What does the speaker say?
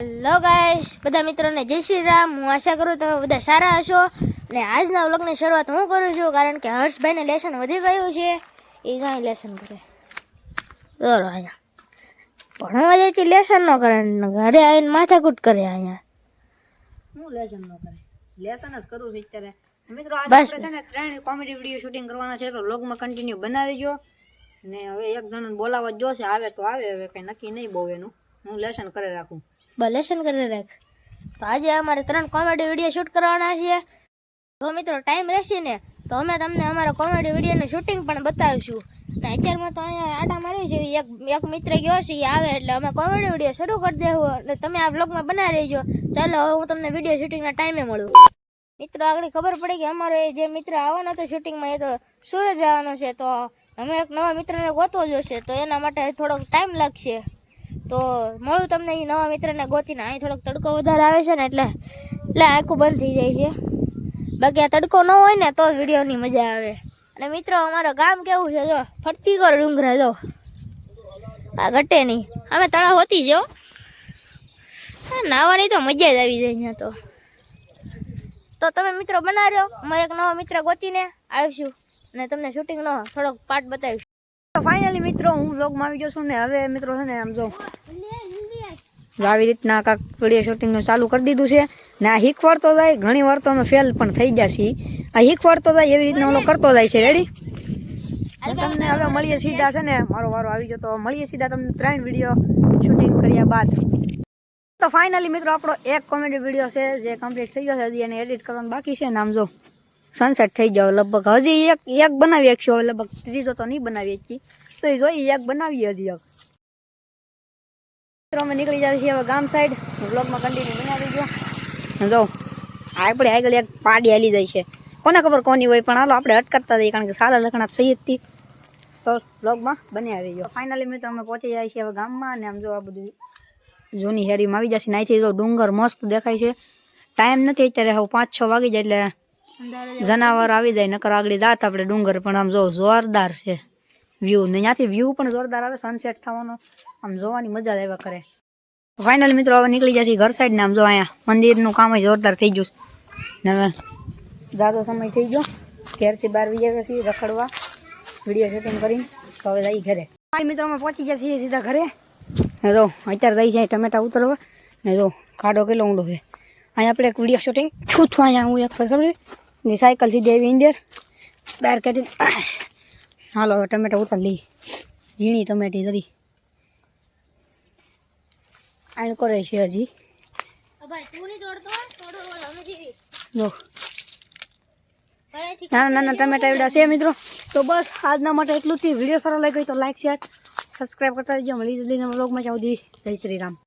Hello guys, બધા મિત્રોને જય શ્રી રામ। હું આશા કરું તમે બધા સારા હશો અને આજના વ્લોગની શરૂઆત હું કરું છું કારણ કે હર્ષભાઈને લેસન વધી ગયું છે। એ કાંઈ લેસન કરે દોરો અહીંયા ભણવા જાય લેસન ન કરે, ઘરે આવીને માથાકૂટ કરે। અહીંયા હું લેસન ન કરે, લેસન જ કરું છું અત્યારે। મિત્રો આજે આપણે છે ને 3 કોમેડી વિડિયો શૂટિંગ કરવાના છે, તો વ્લોગમાં કન્ટિન્યુ બનાવી રહેજો ને। હવે એક જણને બોલાવવા જોશે, આવે તો આવે, હવે કઈ નક્કી નહીં બહુ એનું। હું લેસન કરી રાખું, લેસન કરી રાખ। તો આજે અમારે 3 કોમેડી વિડીયો શૂટ કરવાના છે। જો મિત્રો ટાઈમ રહેશે ને તો અમે તમને અમારા કોમેડી વિડીયોનું શૂટિંગ પણ બતાવીશું। ને અત્યારમાં તો અહીંયા આટા માર્યું છે, એક મિત્ર ગયો છે, એ આવે એટલે અમે કોમેડી વિડીયો શરૂ કરી દેવું અને તમે આ બ્લોગમાં બનાવી રહેજો। ચાલો હવે હું તમને વિડીયો શૂટિંગના ટાઈમે મળું। મિત્રો આગળ ખબર પડી કે અમારો જે મિત્ર આવવાનો હતો શૂટિંગમાં એ તો સુરત જવાનો છે, તો અમે એક નવા મિત્રને ગોતવો જોશે, તો એના માટે થોડોક ટાઈમ લાગશે। તો મળું તમને એ નવા મિત્રને ગોતીને। અહીં થોડોક તડકો વધારે આવે છે ને એટલે આંખું બંધ થઈ જાય છે, બાકી આ તડકો ન હોય ને તો વિડીયોની મજા આવે। અને મિત્રો અમારું ગામ કેવું છે, જો ફરતી કર ડુંગરા, જો આ ઘટે નહીં, અમે તળાવ હોતી જો નાવાની તો મજા જ આવી જાય અહીંયા। તો તમે મિત્રો બનાવ્યો, અમે એક નવો મિત્ર ગોતીને આવીશું અને તમને શૂટિંગનો થોડોક પાર્ટ બતાવીશું। તો ફાઇનલી મિત્રો હું વ્લોગમાં આવી ગયો છું ને હવે મિત્રો છે ને આમ જો આવી રીતના કાંક વિડીયો શૂટિંગનું ચાલુ કરી દીધું છે ને। આ શીખવાડતો જાય, ઘણી વાર તો અમે ફેલ પણ થઈ ગયા છીએ। આ શીખવાડતો જાય એવી રીતના ઓલો કરતો જાય છે। રેડી, તમને હવે મળીએ સીધા છે ને, મારો વારો આવી ગયો તો મળીએ સીધા તમને 3 વિડીયો શૂટિંગ કર્યા બાદ। તો ફાઇનલી મિત્રો આપણો એક કોમેડી વિડીયો છે જે કમ્પ્લીટ થઈ ગયો છે, હજી એને એડિટ કરવાનું બાકી છે ને। આમ જો સનસેટ થઈ ગયો લગભગ, હજી એક બનાવી શકશું, હવે લગભગ ત્રીજો તો નહીં બનાવી શકીએ, તો એ જોઈએ એક બનાવીએ હજી એક। મિત્રો અમે નીકળી જાય છીએ હવે ગામ સાઈડ, વ્લોગમાં કન્ટિન્યુ બનાવી ગયો। જો આપણે આગળ એક પાડી હાલી જાય છે, કોને ખબર કોની હોય, પણ હાલો આપણે અટકાતા જઈએ કારણ કે સાલા લખણા સહી તો વ્લોગમાં બનાવી ગયો। ફાઇનલી મિત્રો અમે પહોંચી જાય છીએ હવે ગામમાં ને। આમ જો આ બધું જૂની હેરીમાં આવી જશે, અહીંથી જો ડુંગર મસ્ત દેખાય છે। ટાઈમ નથી અત્યારે, હવે 5-6 વાગી જાય એટલે જનાવર આવી જાય, નકર આગળ જાત આપણે ડુંગર, પણ આમ જો જોરદાર છે વ્યૂ ને, ત્યાંથી વ્યૂ પણ જોરદાર આવે, સનસેટ થવાનો આમ જોવાની મજા જ આવ્યા કરે। ફાઇનલી મિત્રો હવે નીકળી જશે ઘર સાઈડ ને। આમ જો અહીંયા મંદિરનું કામ જોરદાર થઈ ગયું ને, હવે જાજો સમય થઈ ગયો, ઘેરથી બહાર વી આવ્યા છીએ રખડવા વિડીયો શૂટિંગ કરીને, તો હવે જઈ ઘરે। મિત્રો અમે પહોંચી ગયા છીએ સીધા ઘરે ને। જો અત્યારે જઈ જાય ટમેટા ઉતરવા ને, જો ખાડો કેટલો ઊંડો છે। અહીંયા આપણે એક વિડીયો શૂટિંગ છું અહીંયા હું એક ખબર ની સાયકલ સીધી આવી અંદર બહાર કાઢીને, હાલો હવે ટમેટા ઉતાર લઈ, ઝીણી ટમેટી ધરી આણ કરે છે હજી। જો નાના નાના ટમેટા એવડા છે મિત્રો। તો બસ આજના માટે એટલું જ। વિડીયો સારો લાગ્યો તો લાઈક શેર સબસ્ક્રાઈબ કરતા રહેજો। મળી જલ્દીના વ્લોગમાં જાઉં દી, જય શ્રી રામ।